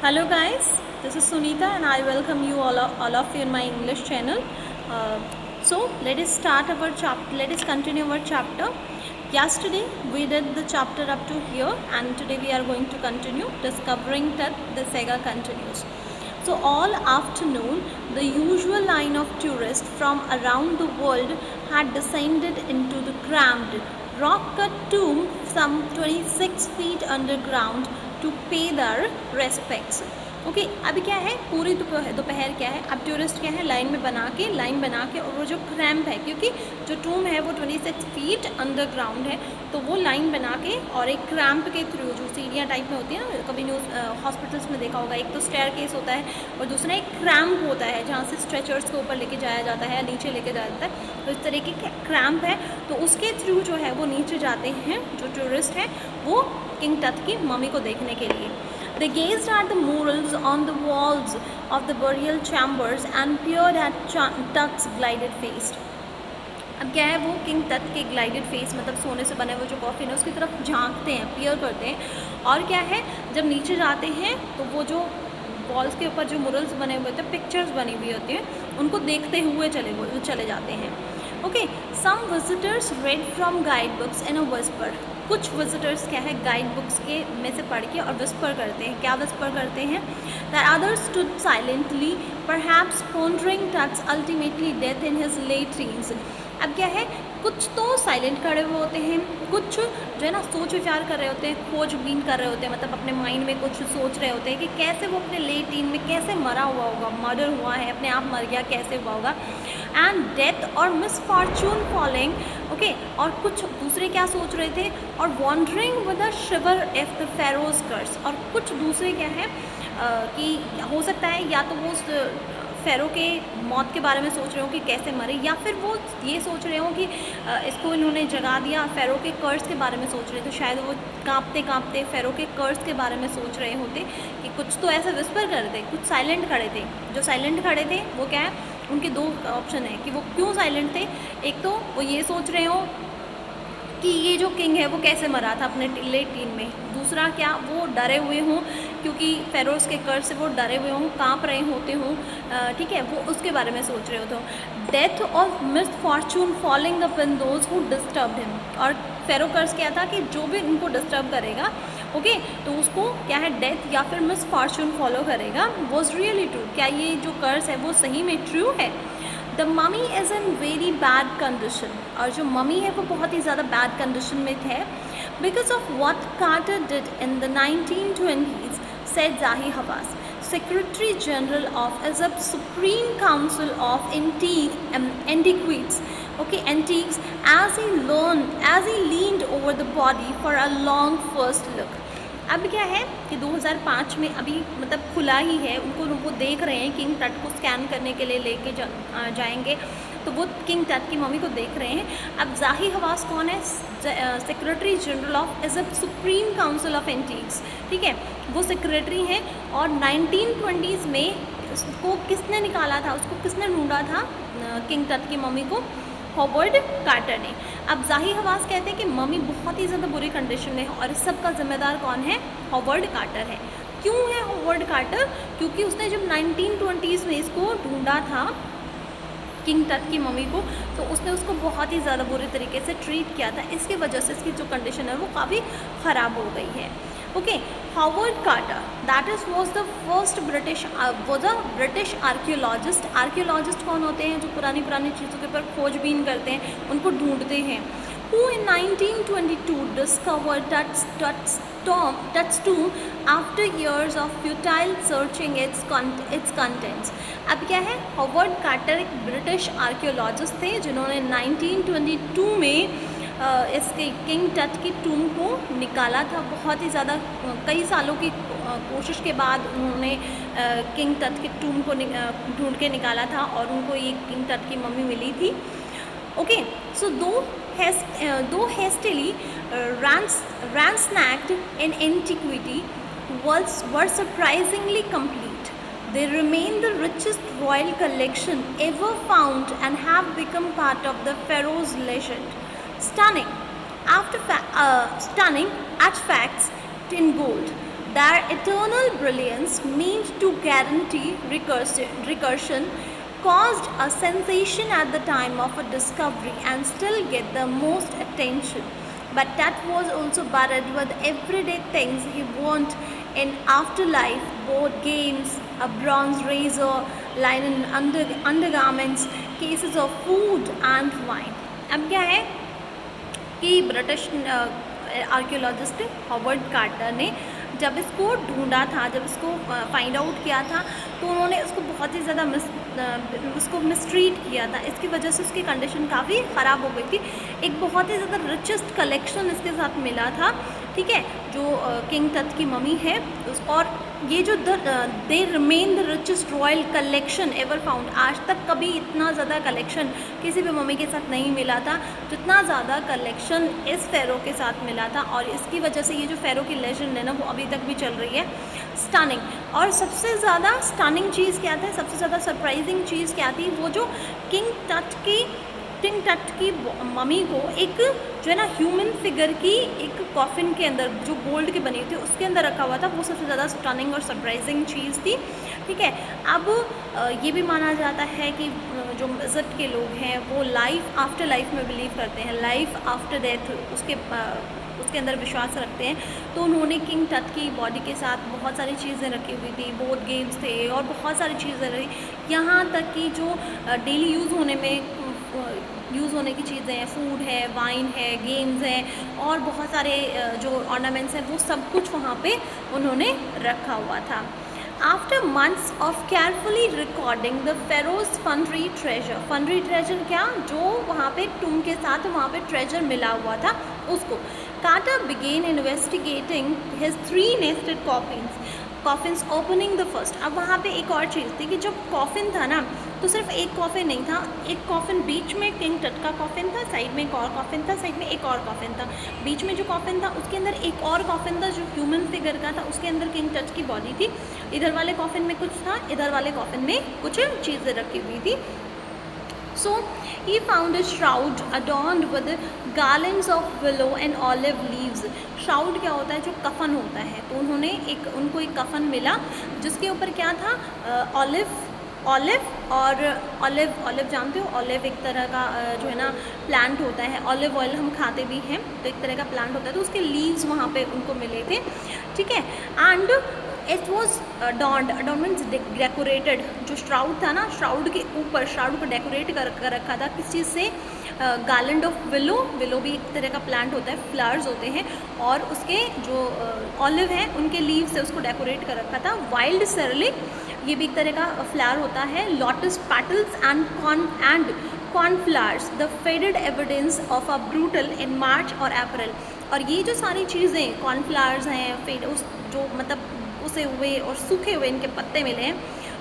Hello guys, this is Sunita and I welcome you all of you in my English channel. So let us start our chapter. Let us continue our chapter. Yesterday we did the chapter up to here and today we are going to continue discovering that the saga continues. So all afternoon the usual line of tourists from around the world had descended into the cramped rock-cut tomb some 26 feet underground to pay their respects. Okay अभी क्या है पूरी दोपहर क्या है अब tourist क्या है लाइन बना के और वो जो क्रैम्प है क्योंकि जो टूम है वो 26 फीट अंडरग्राउंड है तो वो लाइन बना के और एक क्रैम्प के थ्रू जो सीढ़ियाँ टाइप में होती है ना कभी न्यूज़ हॉस्पिटल्स में देखा होगा एक तो स्टेयर केस होता है और दूसरा एक क्रैम्प होता है जहाँ से स्ट्रेचर्स को ऊपर लेके जाया जाता है नीचे लेके जाया जाता है तो इस तरीके के क्रैम्प है तो उसके थ्रू जो है वो नीचे जाते हैं जो टूरिस्ट हैं वो किंग टट की मम्मी को देखने के लिए. They gazed at the murals on the walls of the burial chambers and peered at Tut's glided face. अब क्या है वो किंग टट के ग्लाइडेड फेस मतलब सोने से बने हुए जो कॉफिन है उसकी तरफ झांकते हैं पियर करते हैं और क्या है जब नीचे जाते हैं तो वो जो वॉल्स के ऊपर जो मुरल्स बने हुए होते हैं पिक्चर्स बनी हुई होती हैं उनको देखते हुए चले जाते हैं. Okay some visitors read from guide books in a whisper. कुछ विजिटर्स क्या है गाइड बुक्स के में से पढ़ के और विस्पर करते हैं. क्या विस्पर करते हैं? That others stood silently perhaps pondering thoughts ultimately death in his late teens. अब क्या है कुछ तो साइलेंट खड़े हुए होते हैं कुछ जो है ना सोच विचार कर रहे होते हैं खोजबीन कर रहे होते हैं मतलब अपने माइंड में कुछ सोच रहे होते हैं कि कैसे वो अपने लेट टीन में कैसे मरा हुआ होगा मर्डर हुआ है अपने आप मर गया कैसे हुआ होगा एंड डेथ और मिसफॉर्चून फॉलोइंग. ओके और कुछ दूसरे क्या सोच रहे थे और wondering with a shiver if the pharaoh's curse. और कुछ दूसरे क्या है कि हो सकता है या तो वो फ़ेरो के मौत के बारे में सोच रहे हो कि कैसे मरे या फिर वो ये सोच रहे हो कि इसको इन्होंने जगा दिया. फ़ेरो के कर्स के बारे में सोच रहे थे शायद वो कांपते कांपते फ़ेरो के कर्स के बारे में सोच रहे होते कि कुछ तो ऐसा विस्पर कर दे. कुछ साइलेंट खड़े थे. जो साइलेंट खड़े थे वो क्या है उनके दो ऑप्शन है कि वो क्यों साइलेंट थे. एक तो वो ये सोच रहे हो कि ये जो किंग है वो कैसे मरा था अपने लेट टीन में. दूसरा क्या वो डरे हुए हों क्योंकि फेरोज के कर्ज से वो डरे हुए हों कांप रहे होते हों. ठीक है वो उसके बारे में सोच रहे होते हो. Death of misfortune following up in those who disturb him. और फेरो कर्ज क्या था कि जो भी इनको डिस्टर्ब करेगा ओके तो उसको क्या है डेथ या फिर मिसफॉर्चून फॉलो करेगा. Was really true. क्या ये जो कर्ज है वो सही में ट्रू है. The mummy is in very bad condition. और जो ममी है वो बहुत ही ज़्यादा बैड कंडीशन में थे because of what Carter did in the 1920s, said Zahi Hawass, Secretary General of Egypt Supreme Council of Antiquities, antiques, as he leaned over the body for a long first look. अब क्या है कि 2005 में अभी मतलब खुला ही है उनको वो देख रहे हैं किंग टट को स्कैन करने के लिए लेके जाएंगे तो वो किंग टट की मम्मी को देख रहे हैं. अब जाही हवास कौन है? Secretary general of Egypt supreme council of antiques. ठीक है वो सेक्रेटरी हैं और 1920s में उसको किसने निकाला था उसको किसने ढूंढा था किंग टट की मम्मी को? हॉवर्ड कार्टर ने. अब जाही हवास कहते हैं कि मम्मी बहुत ही ज़्यादा बुरी कंडीशन में है और इस सब का जिम्मेदार कौन है? हॉवर्ड कार्टर है. क्यों है हॉवर्ड कार्टर? क्योंकि उसने जब 1920s में इसको ढूंढा था किंग टट की मम्मी को तो उसने उसको बहुत ही ज़्यादा बुरे तरीके से ट्रीट किया था. इसकी वजह से इसकी जो कंडीशन है वो काफ़ी ख़राब हो गई है. Okay Howard Carter that is was the first British archaeologist. Archaeologist कौन होते हैं? जो पुरानी चीज़ों के ऊपर खोजबीन करते हैं उनको ढूंढते हैं. who in 1922 discovered Tut's tomb after years of futile searching its contents. अब क्या है हॉवर्ड कार्टर एक ब्रिटिश आर्कियोलॉजिस्ट थे जिन्होंने 1922 में इसके किंग टट की टूम को निकाला था. बहुत ही ज़्यादा कई सालों की कोशिश के बाद उन्होंने किंग टट की टूम को ढूंढ के निकाला था और उनको ये किंग टट की मम्मी मिली थी. Okay so though hastily ransacked in antiquity were surprisingly complete. They remain the richest royal collection ever found and have become part of the pharaoh's legend. Stunning artifacts in gold, Their eternal brilliance, meant to guarantee recursion, caused a sensation at the time of a discovery and still get the most attention. But that was also buried with everyday things he want in afterlife, board games, a bronze razor, linen undergarments, cases of food and wine. अब क्या है कि British archaeologist Howard Carter ने जब इसको ढूंढा था, जब इसको फाइंड आउट किया था, तो उन्होंने उसको बहुत ही ज़्यादा उसको मिसट्रीट किया था। इसकी वजह से उसकी कंडीशन काफ़ी ख़राब हो गई थी। एक बहुत ही ज़्यादा रिचेस्ट कलेक्शन इसके साथ मिला था, ठीक है, जो किंग तट की ममी है और ये जो they remain the richest royal collection ever found. आज तक कभी इतना ज़्यादा कलेक्शन किसी भी मम्मी के साथ नहीं मिला था जितना ज़्यादा कलेक्शन इस फ़ेरो के साथ मिला था। और इसकी वजह से ये जो फ़ेरो की लेजेंड है ना, वो अभी तक भी चल रही है। स्टनिंग। और सबसे ज़्यादा स्टनिंग चीज़ क्या था, सबसे ज़्यादा सरप्राइजिंग चीज़ क्या थी, वो जो किंग तट की मम्मी को एक जो है ना ह्यूमन फिगर की एक कॉफिन के अंदर जो गोल्ड के बनी थी उसके अंदर रखा हुआ था। वो सबसे ज़्यादा स्टनिंग और सरप्राइजिंग चीज़ थी, ठीक है। अब ये भी माना जाता है कि जो इजिप्ट के लोग हैं वो लाइफ आफ्टर लाइफ में बिलीव करते हैं, लाइफ आफ्टर डेथ उसके अंदर विश्वास रखते हैं। तो उन्होंने किंग तट की बॉडी के साथ बहुत सारी चीज़ें रखी हुई थी, बोर्ड गेम्स थे और बहुत सारी चीज़ें रही, यहाँ तक कि जो डेली यूज़ होने की चीज़ें हैं, फूड है, वाइन है, गेम्स हैं और बहुत सारे जो ऑर्नामेंट्स हैं, वो सब कुछ वहाँ पे उन्होंने रखा हुआ था। After months of carefully recording the pharaoh's funerary treasure क्या, जो वहाँ पे टूम के साथ वहाँ पे ट्रेजर मिला हुआ था उसको, Carter began investigating his 3 nested coffins opening the first. अब वहाँ पे एक और चीज़ थी कि जब कॉफिन था ना, तो सिर्फ एक कॉफिन नहीं था, एक कॉफिन बीच में किंग तट का कॉफिन था, साइड में एक और कॉफिन था, साइड में एक और कॉफिन था। बीच में जो कॉफिन था उसके अंदर एक और कॉफिन था जो ह्यूमन फिगर का था, उसके अंदर किंग तट की बॉडी थी। इधर वाले कॉफिन में कुछ था, इधर वाले कॉफिन में कुछ चीज़ें रखी हुई थी। So he found a shroud adorned with garlands of willow and olive leaves. shroud क्या होता है, जो कफन होता है। तो उनको एक कफन मिला जिसके ऊपर क्या था, ऑलिव जानते हो, ऑलिव एक तरह का जो है ना प्लांट होता है, ऑलिव ऑयल हम खाते भी हैं, तो एक तरह का प्लांट होता है, तो उसके लीव्स वहाँ पे उनको मिले थे, ठीक है। And it was adorned means decorated. जो श्राउड था ना, श्राउड के ऊपर श्राउड को डेकोरेट कर रखा था किस चीज़ से, गार्लैंड ऑफ विलो भी एक तरह का प्लांट होता है, फ्लावर्स होते हैं, और उसके जो ऑलिव हैं उनके लीव से उसको डेकोरेट कर रखा था। वाइल्ड सरली, ये भी एक तरह का फ्लावर होता है। Lotus petals and cornflowers, the faded evidence of a brutal in March और अप्रैल। और ये जो सारी चीज़ें, कॉर्नफ्लावर्स हैं, जो मतलब उसे हुए और सूखे हुए इनके पत्ते मिले हैं,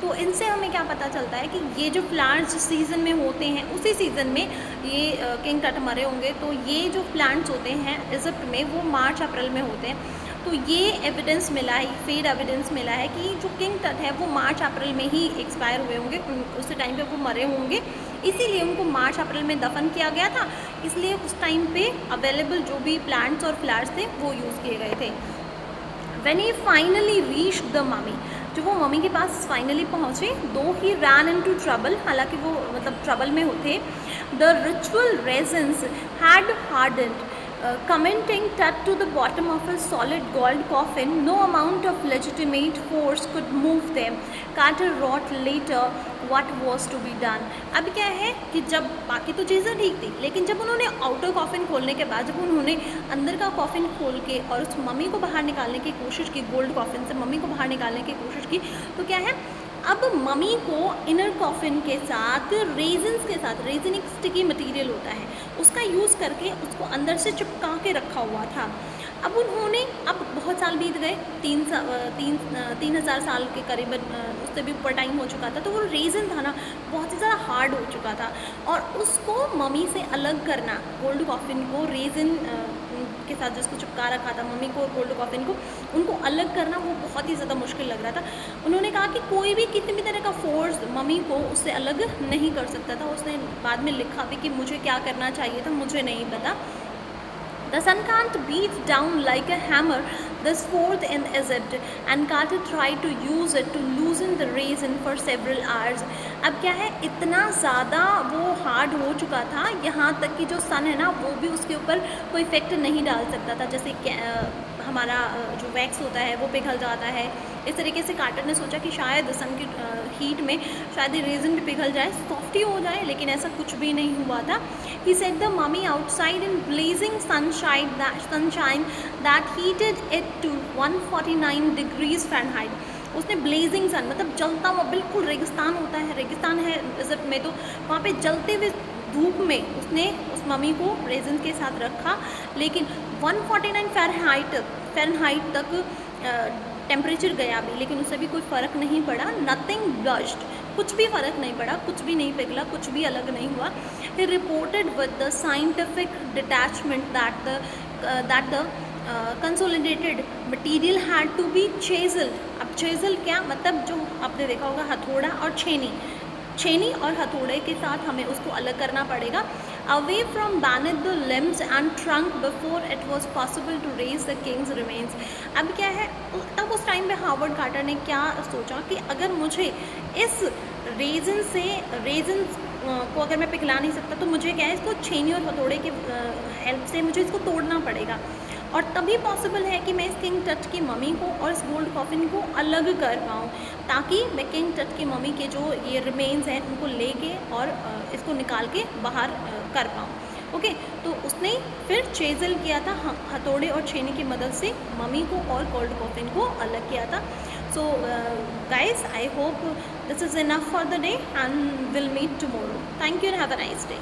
तो इनसे हमें क्या पता चलता है कि ये जो प्लांट्स जिस सीज़न में होते हैं उसी सीज़न में ये किंग तट मरे होंगे। तो ये जो प्लांट्स होते हैं इजिप्ट में वो मार्च अप्रैल में होते हैं। तो ये एविडेंस मिला है, फेड एविडेंस मिला है कि जो किंग तट है वो मार्च अप्रैल में ही एक्सपायर हुए होंगे, उस टाइम पे वो मरे होंगे, इसीलिए उनको मार्च अप्रैल में दफन किया गया था। इसलिए उस टाइम पे अवेलेबल जो भी प्लांट्स और फ्लावर्स थे वो यूज़ किए गए थे। When he finally reached the mummy, जब वो मम्मी के पास फाइनली पहुँचे, दो ही ran into trouble, हालांकि वो मतलब ट्रबल में होते, the ritual resins had hardened, commenting that to the bottom of a solid gold coffin, no amount of legitimate force could move them. Carter wrote later what was to be done. अब क्या है कि जब बाकी तो चीज़ें ठीक थी, लेकिन जब उन्होंने आउटर कॉफिन खोलने के बाद, जब उन्होंने अंदर का कॉफिन खोल के और उस मम्मी को बाहर निकालने की कोशिश की, गोल्ड कॉफिन से मम्मी को बाहर निकालने की कोशिश की, तो क्या है, अब मम्मी को इनर कॉफिन के साथ रेजिन्स के साथ, रेजिन एक स्टिकी मटेरियल होता है, उसका यूज़ करके उसको अंदर से चिपका के रखा हुआ था। अब बहुत साल बीत गए, 3,000 साल के करीबन, उससे भी ऊपर टाइम हो चुका था। तो वो रेजिन था ना, बहुत ही ज़्यादा हार्ड हो चुका था, और उसको मम्मी से अलग करना, गोल्ड कॉफिन को रेजिन के साथ जिसको चिपका रखा था मम्मी को, गोल्ड कॉफिन को, उनको अलग करना वो बहुत ही ज़्यादा मुश्किल लग रहा था। उन्होंने कहा कि कोई भी किसी भी तरह का फोर्स मम्मी को उससे अलग नहीं कर सकता था। उसने बाद में लिखा भी कि मुझे क्या करना चाहिए था मुझे नहीं पता। The sun can't beat down like a hammer this fourth in Egypt and Carter tried to use it to loosen the raisin for several hours. अब क्या है, इतना ज़्यादा वो हार्ड हो चुका था, यहाँ तक कि जो सन है ना वो भी उसके ऊपर कोई इफेक्ट नहीं डाल सकता था, जैसे हमारा जो वैक्स होता है वो पिघल जाता है। इस तरीके से कार्टर ने सोचा कि शायद सन की हीट में शायद ये रेजिन भी पिघल जाए, सॉफ्टी हो जाए, लेकिन ऐसा कुछ भी नहीं हुआ था। He set the mummy outside in blazing sunshine that heated it to 149 degrees Fahrenheit. उसने ब्लेजिंग सन मतलब जलता हुआ, बिल्कुल रेगिस्तान होता है, रेगिस्तान है इजिप्ट में, तो वहाँ पे जलते हुए धूप में उसने उस मम्मी को रेजिन के साथ रखा, लेकिन 149 फ़ारेनहाइट तक टेम्परेचर गया भी, लेकिन उससे भी कोई फ़र्क नहीं पड़ा। नथिंग ब्लश्ड, कुछ भी फ़र्क नहीं पड़ा, कुछ भी नहीं पिघला, कुछ भी अलग नहीं हुआ। He reported with the scientific detachment that the consolidated material had to be chiselled. अब चेजल क्या मतलब, जो आपने देखा होगा हथौड़ा और छेनी और हथौड़े के साथ हमें उसको अलग करना पड़ेगा। Away from beneath the limbs and trunk before it was possible to raise the king's remains। अब क्या है, तब उस टाइम पे हार्वर्ड कार्टर ने क्या सोचा कि अगर मुझे इस रेजिन को अगर मैं पिघला नहीं सकता, तो मुझे क्या है, इसको छेनी और हथौड़े की हेल्प से मुझे इसको तोड़ना पड़ेगा, और तभी पॉसिबल है कि मैं इस किंग टट की मम्मी को और इस गोल्ड कॉफिन को अलग कर पाऊँ, ताकि मैं किंग टट की मम्मी के जो ये रिमेन्स हैं उनको लेके और इसको निकाल के बाहर कर पाऊँ। ओके, तो उसने फिर चेजल किया था, हथौड़े और छेनी की मदद से मम्मी को और गोल्ड कॉफिन को अलग किया था। So guys, I hope this is enough for the day and will meet tomorrow. Thank you and have a nice day.